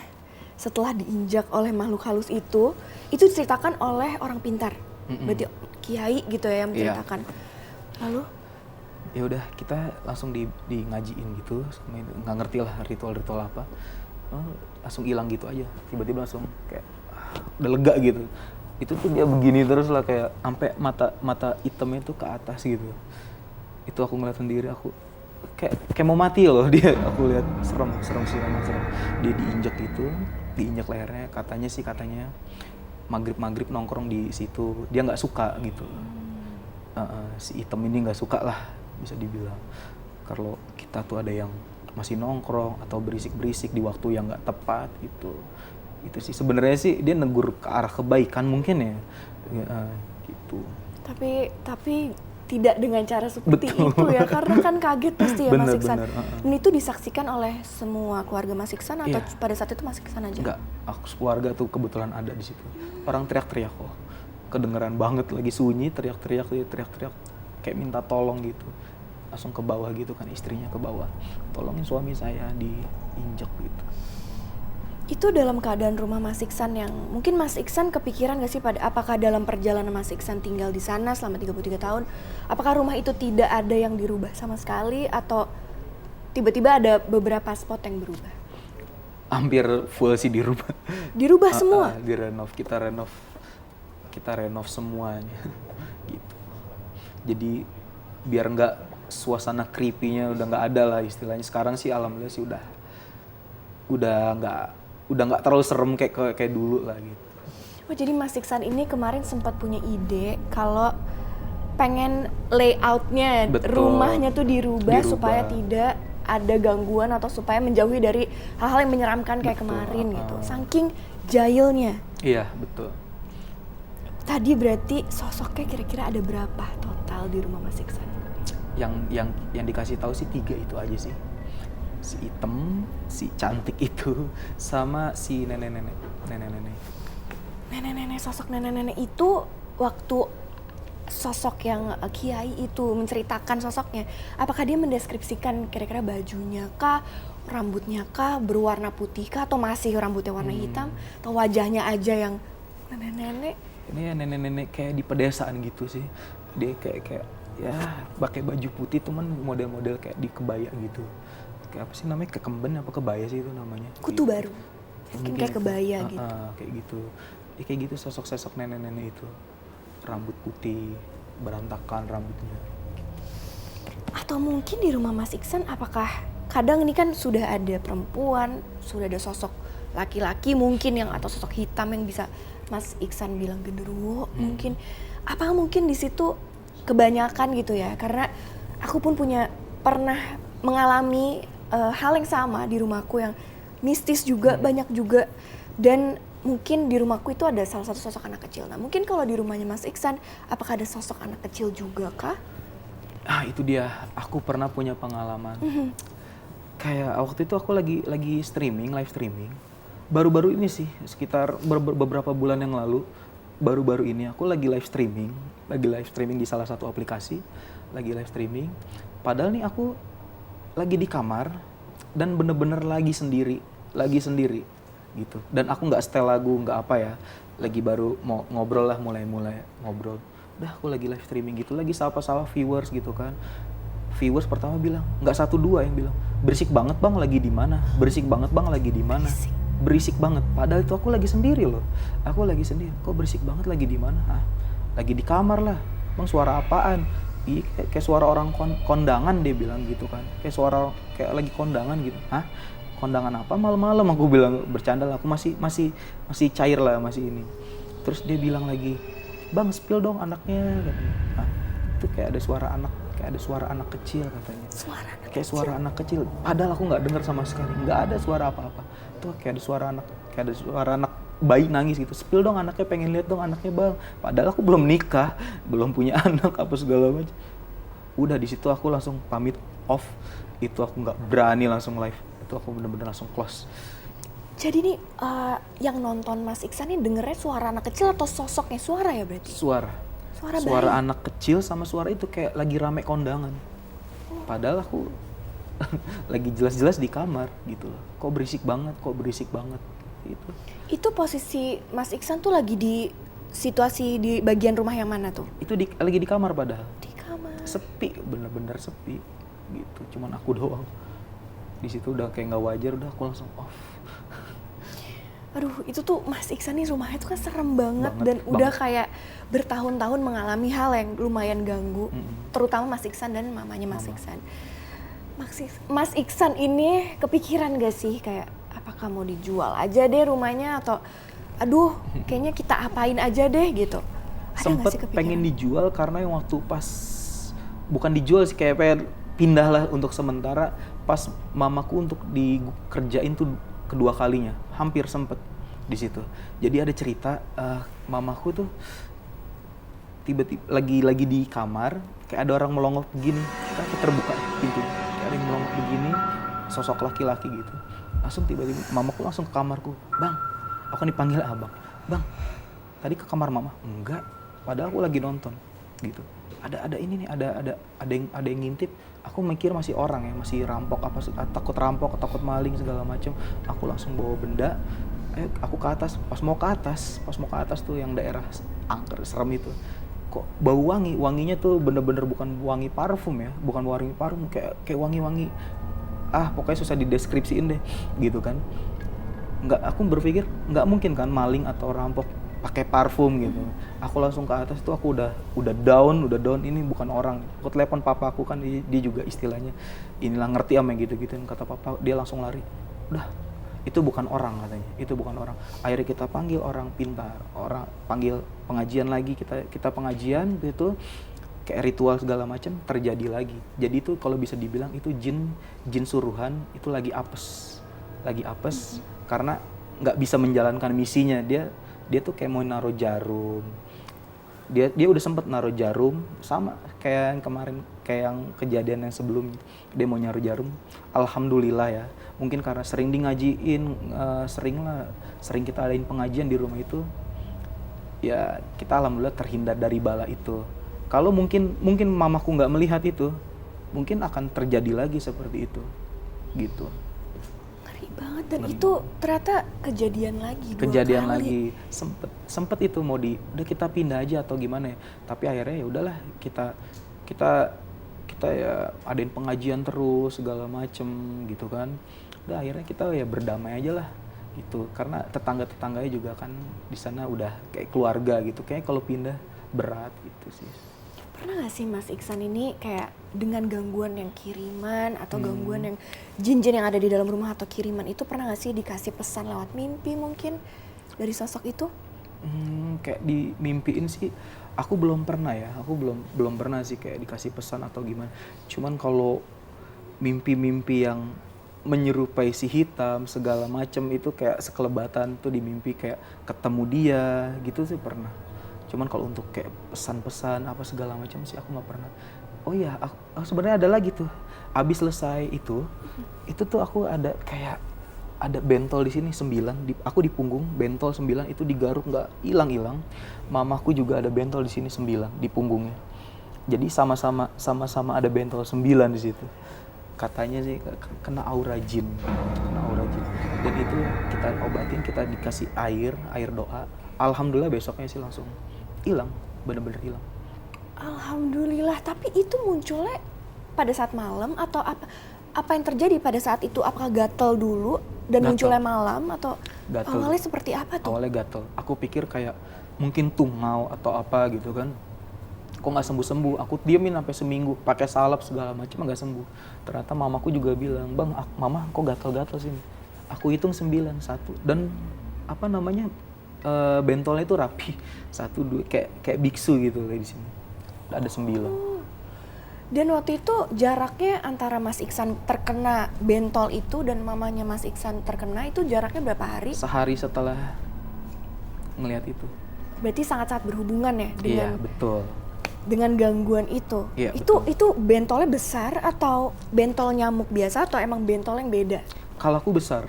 setelah diinjak oleh makhluk halus itu diceritakan oleh orang pintar. Berarti kiai gitu ya yang menceritakan. Lalu ya udah, kita langsung di ngajiin gitu, nggak ngerti lah ritual apa. Langsung hilang gitu aja, tiba-tiba langsung kayak udah lega gitu. Itu tuh dia begini terus lah, kayak sampai mata hitamnya tuh ke atas gitu. Itu aku ngeliat sendiri, aku kayak mau mati loh dia. Aku lihat serem. Dia diinjak lehernya, katanya maghrib nongkrong di situ, dia nggak suka gitu. si Item ini nggak suka lah bisa dibilang kalau kita tuh ada yang masih nongkrong atau berisik-berisik di waktu yang nggak tepat gitu. Itu sih sebenarnya sih dia negur ke arah kebaikan mungkin ya, gitu. Tapi tidak dengan cara seperti Betul. itu ya, karena kan kaget pasti ya Mas Bener, Iksan. bener, Dan itu disaksikan oleh semua keluarga Mas Iksan atau Iya. pada saat itu Mas Iksan aja? Enggak, aku keluarga tuh kebetulan ada di situ. Orang teriak-teriak kok, kedengeran banget lagi sunyi, teriak-teriak, kayak minta tolong gitu. Langsung ke bawah gitu kan, istrinya ke bawah, tolongin suami saya diinjak gitu. Itu dalam keadaan rumah Mas Iksan yang mungkin Mas Iksan kepikiran gak sih apakah dalam perjalanan Mas Iksan tinggal di sana selama 33 tahun, apakah rumah itu tidak ada yang dirubah sama sekali atau tiba-tiba ada beberapa spot yang berubah? Hampir full sih dirubah. Dirubah semua? Kita renov semuanya gitu. Jadi biar nggak suasana creepy-nya udah nggak ada lah istilahnya. Sekarang sih alhamdulillah sih udah nggak terlalu serem kayak dulu lah gitu. Oh, jadi Mas Iksan ini kemarin sempat punya ide kalau pengen layoutnya rumahnya tuh dirubah supaya tidak ada gangguan atau supaya menjauhi dari hal-hal yang menyeramkan kayak kemarin gitu. Saking jahilnya. Iya, betul. Tadi berarti sosoknya kira-kira ada berapa total di rumah Mas Iksan? Yang dikasih tahu sih 3 itu aja sih. Si Item, si cantik itu, sama si nenek-nenek. Nenek-nenek, sosok nenek-nenek itu waktu sosok yang kiai itu menceritakan sosoknya, apakah dia mendeskripsikan kira-kira bajunya kah, rambutnya kah, berwarna putih kah, atau masih rambutnya warna hitam, atau wajahnya aja yang nenek-nenek? Ini ya nenek-nenek kayak di pedesaan gitu sih. Dia kayak ya pakai baju putih cuman model-model kayak di kebaya gitu. Kayak apa sih namanya, kekemben apa kebaya sih itu namanya? Kutu gitu. baru. Mungkin kayak kebaya gitu. Kayak gitu. Ya, kayak gitu sosok-sosok nenek-nenek itu. Rambut putih, berantakan rambutnya. Atau mungkin di rumah Mas Iksan apakah kadang ini kan sudah ada perempuan, sudah ada sosok laki-laki mungkin yang atau sosok hitam yang bisa Mas Iksan bilang genderuwo mungkin. Apakah mungkin di situ kebanyakan gitu ya? Karena aku pun pernah mengalami hal yang sama di rumahku yang mistis juga, banyak juga. Dan mungkin di rumahku itu ada salah satu sosok anak kecil. Nah mungkin kalau di rumahnya Mas Iksan, apakah ada sosok anak kecil juga kah? Itu dia, aku pernah punya pengalaman. Kayak waktu itu aku lagi live streaming. Baru-baru ini sih, sekitar beberapa bulan yang lalu, baru-baru ini aku lagi live streaming di salah satu aplikasi, padahal nih aku lagi di kamar dan bener-bener lagi sendiri gitu. Dan aku nggak setel lagu, nggak apa ya, lagi baru mau ngobrol lah, mulai ngobrol. Udah aku lagi live streaming gitu, lagi sapa-sapa viewers gitu kan. Viewers pertama bilang, nggak 1-2 yang bilang, berisik banget bang, lagi di mana? Berisik banget bang, lagi di mana? Berisik banget. Padahal itu aku lagi sendiri loh. Kok berisik banget, lagi di mana? Lagi di kamar lah. Bang, suara apaan? Iya, kayak suara orang kondangan, dia bilang gitu kan. Kayak lagi kondangan gitu. Kondangan apa malam-malam? Aku bilang bercanda lah. Aku masih cair lah, masih ini. Terus dia bilang lagi, bang spill dong anaknya katanya. Itu kayak ada suara anak kecil katanya. Kayak suara anak kecil. Padahal aku nggak dengar sama sekali. Nggak ada suara apa-apa. Itu kayak ada suara anak bayi nangis gitu. Spill dong anaknya, pengen lihat dong anaknya bang. Padahal aku belum nikah, belum punya anak apa segala macam. Udah di situ aku langsung pamit off. Itu aku nggak berani langsung live. Itu aku bener-bener langsung close. Jadi nih yang nonton Mas Iksan nih dengernya suara anak kecil atau sosoknya, suara ya berarti? Suara anak kecil sama suara itu kayak lagi rame kondangan. Padahal aku lagi jelas-jelas di kamar gitu loh. Kok berisik banget gitu. Itu posisi Mas Iksan tuh lagi di situasi di bagian rumah yang mana tuh? Itu lagi di kamar padahal. Di kamar. Sepi, bener-bener sepi gitu. Cuman aku doang. Di situ udah kayak nggak wajar, udah aku langsung off. Aduh, itu tuh Mas Iksan nih rumahnya tuh kan serem banget dan udah kayak bertahun-tahun mengalami hal yang lumayan ganggu, terutama Mas Iksan dan mamanya Mas Iksan. Mas Iksan ini kepikiran gak sih kayak apakah mau dijual aja deh rumahnya atau aduh kayaknya kita apain aja deh gitu? Sempet sih kepikiran? pengen dijual karena yang waktu pas, bukan dijual sih, kayak pengen pindah lah untuk sementara pas mamaku untuk dikerjain tuh kedua kalinya, hampir sempet di situ. Jadi ada cerita, mamaku tuh tiba-tiba lagi di kamar, kayak ada orang melongok begini, kita terbuka pintu, kayak ada yang melongok begini, sosok laki-laki gitu. Langsung tiba-tiba mamaku langsung ke kamarku, "Bang," aku kan dipanggil abang, "Bang, tadi ke kamar mama?" "Enggak, padahal aku lagi nonton." Gitu. Ada ini nih, ada yang ngintip. Aku mikir masih orang ya, masih rampok apa, takut rampok, takut maling segala macem. Aku langsung bawa benda, aku ke atas. Pas mau ke atas tuh yang daerah angker serem itu, kok bau wanginya tuh bener-bener bukan wangi parfum ya, bukan wangi parfum, kayak wangi pokoknya susah dideskripsiin deh gitu kan. Aku berpikir nggak mungkin kan maling atau rampok pakai parfum gitu. Aku langsung ke atas tuh, aku udah down, ini bukan orang. Aku telepon papa aku kan, dia juga istilahnya inilah ngerti sama gitu-gitu. Kata papa, dia langsung lari. Udah, itu bukan orang katanya, itu bukan orang. Akhirnya kita panggil orang pintar, panggil pengajian lagi, kita pengajian gitu, kayak ritual segala macam terjadi lagi. Jadi itu kalau bisa dibilang itu jin suruhan itu lagi apes karena nggak bisa menjalankan misinya. Dia tuh kayak mau naruh jarum. Dia udah sempet naruh jarum, sama kayak yang kemarin, kayak yang kejadian yang sebelumnya. Dia mau naruh jarum. Alhamdulillah ya, mungkin karena sering di ngajiin, sering kita adain pengajian di rumah itu, ya kita alhamdulillah terhindar dari bala itu. Kalau mungkin mamaku nggak melihat itu, mungkin akan terjadi lagi seperti itu gitu. Ngeri banget. Dan itu ternyata kejadian lagi 2 kali. Sempet itu mau udah kita pindah aja atau gimana ya, tapi akhirnya ya udahlah, kita ya adain pengajian terus segala macem gitu kan. Udah akhirnya kita ya berdamai aja lah gitu, karena tetangganya juga kan di sana udah kayak keluarga gitu. Kayak kalau pindah berat gitu sih. Pernah gak sih Mas Iksan ini kayak dengan gangguan yang kiriman atau gangguan yang jin-jin yang ada di dalam rumah atau kiriman itu, pernah gak sih dikasih pesan lewat mimpi mungkin dari sosok itu? Kayak dimimpiin sih aku belum pernah ya, belum pernah sih kayak dikasih pesan atau gimana. Cuman kalau mimpi-mimpi yang menyerupai si hitam segala macem itu, kayak sekelebatan tuh di mimpi kayak ketemu dia gitu sih pernah. Cuman kalau untuk kayak pesan-pesan apa segala macam sih aku nggak pernah. Oh iya, aku sebenarnya ada lagi tuh. Abis selesai itu tuh aku ada kayak ada bentol di sini 9, aku di punggung bentol 9 itu digaruk nggak hilang. Mamaku juga ada bentol di sini 9 di punggungnya. Jadi sama-sama ada bentol 9 di situ. Katanya sih kena aura jin. Dan itu kita obatin, kita dikasih air doa. Alhamdulillah besoknya sih langsung hilang, bener-bener hilang. Alhamdulillah. Tapi itu munculnya pada saat malam atau apa yang terjadi pada saat itu? Apakah gatel dulu dan munculnya malam atau gatel. Awalnya seperti apa tuh? Awalnya gatel. Aku pikir kayak mungkin tungau atau apa gitu kan. Kok nggak sembuh-sembuh? Aku diemin sampai seminggu, pakai salep segala macam nggak sembuh. Ternyata mamaku juga bilang, "Bang, mama kok gatel-gatel sini?" Aku hitung 9, 1 dan bentolnya itu rapi, 1, 2 kayak biksu gitu di sini. Ada 9. Dan waktu itu jaraknya antara Mas Iksan terkena bentol itu dan mamanya Mas Iksan terkena itu jaraknya berapa hari? Sehari setelah ngelihat itu. Berarti sangat-sangat berhubungan ya dengan Iya, betul. dengan gangguan itu. Iya, Itu bentolnya besar atau bentol nyamuk biasa atau emang bentol yang beda? Kalau aku besar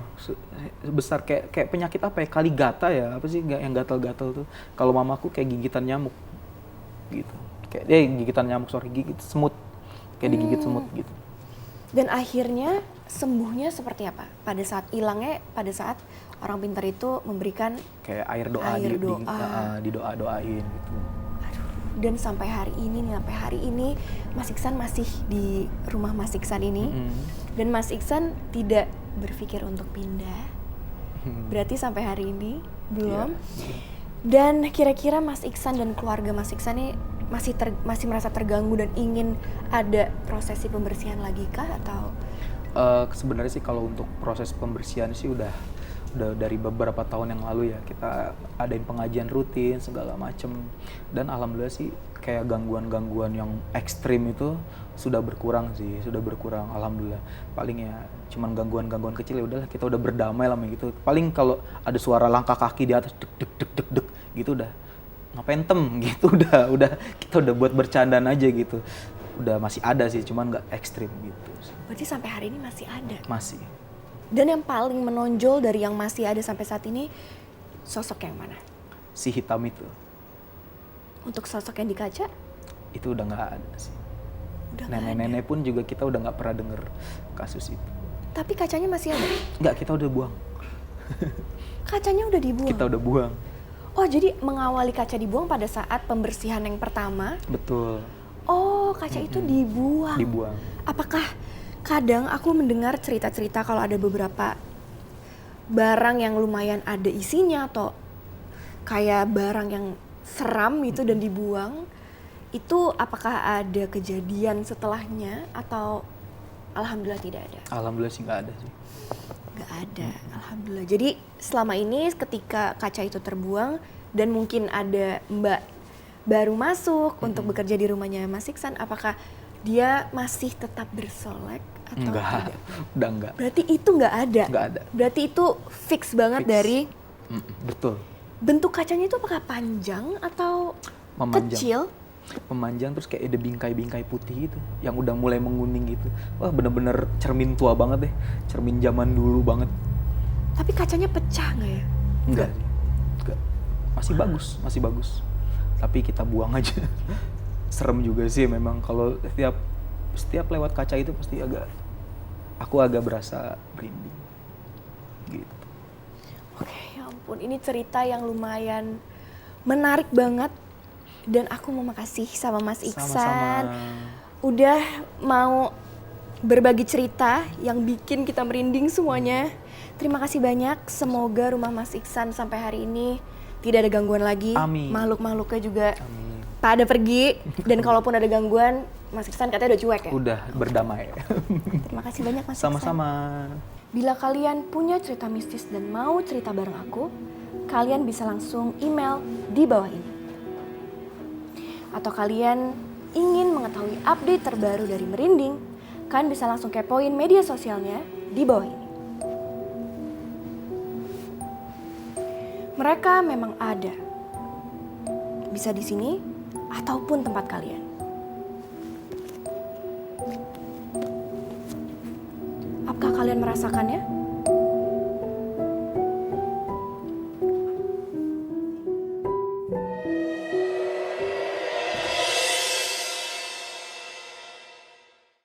kayak penyakit apa ya, kali gata ya, apa sih yang gatal-gatal tuh. Kalau mamaku kayak gigitan nyamuk gitu, kayak gigitan nyamuk, gigit semut, kayak digigit semut gitu. Dan akhirnya sembuhnya seperti apa? Pada saat hilangnya, pada saat orang pintar itu memberikan kayak air doa. Didoa-doain gitu. Dan sampai hari ini Mas Iksan masih di rumah Mas Iksan ini. Dan Mas Iksan tidak berpikir untuk pindah. Berarti sampai hari ini belum. Yeah. Dan kira-kira Mas Iksan dan keluarga Mas Iksan ini masih merasa terganggu dan ingin ada prosesi pembersihan lagi kah atau? Sebenarnya sih kalau untuk proses pembersihan sih Udah dari beberapa tahun yang lalu ya kita adain pengajian rutin segala macem, dan alhamdulillah sih kayak gangguan-gangguan yang ekstrim itu sudah berkurang sih, sudah berkurang alhamdulillah. Paling ya cuman gangguan-gangguan kecil, ya udahlah kita udah berdamai lah gitu. Paling kalau ada suara langkah kaki di atas dek dek dek dek dek gitu udah ngapain tem gitu, udah kita udah buat bercandaan aja gitu. Udah masih ada sih, cuman nggak ekstrim gitu sih. Berarti sampai hari ini masih ada. Masih. Dan yang paling menonjol dari yang masih ada sampai saat ini, sosok yang mana? Si hitam itu Untuk sosok yang di kaca, itu udah nggak ada sih. udah nggak ada. Nenek-nenek pun juga kita udah nggak pernah denger kasus itu. Tapi kacanya masih ada. Nggak, kita udah buang. Kacanya udah dibuang. Kita udah buang. Oh, jadi mengawali kaca dibuang pada saat pembersihan yang pertama. Betul. Oh, kaca itu dibuang. Dibuang. Apakah kadang aku mendengar cerita-cerita kalau ada beberapa barang yang lumayan ada isinya atau kayak barang yang seram gitu dan dibuang, itu apakah ada kejadian setelahnya atau alhamdulillah tidak ada? Alhamdulillah sih nggak ada sih. Nggak ada, alhamdulillah. Jadi selama ini ketika kaca itu terbuang dan mungkin ada mbak baru masuk untuk bekerja di rumahnya Mas Iksan, apakah dia masih tetap bersolek atau Enggak, tidak? udah enggak. Berarti itu nggak ada? Nggak ada. Berarti itu fix banget Fix. dari Betul. bentuk kacanya itu apakah panjang atau Memanjang. kecil? Memanjang terus kayak ada bingkai-bingkai putih gitu yang udah mulai menguning gitu. Wah, bener-bener cermin tua banget deh. Cermin zaman dulu banget. Tapi kacanya pecah nggak ya? Enggak sih. Enggak. Masih bagus, masih bagus. Tapi kita buang aja. Serem juga sih memang kalau setiap lewat kaca itu pasti aku agak berasa merinding. Gitu. Oke, ya ampun, ini cerita yang lumayan menarik banget dan aku mau makasih sama Mas Iksan Sama-sama. udah mau berbagi cerita yang bikin kita merinding semuanya. Terima kasih banyak. Semoga rumah Mas Iksan sampai hari ini tidak ada gangguan lagi. Amin. Makhluk-makhluknya juga Amin. pada pergi. Dan kalaupun ada gangguan, Mas Iksan katanya udah cuek ya? Udah berdamai. Terima kasih banyak Mas Iksan. Sama-sama. Bila kalian punya cerita mistis dan mau cerita bareng aku, kalian bisa langsung email di bawah ini. Atau kalian ingin mengetahui update terbaru dari Merinding, kalian bisa langsung kepoin media sosialnya di bawah ini. Mereka memang ada. Bisa di sini ataupun tempat kalian. Apakah kalian merasakannya?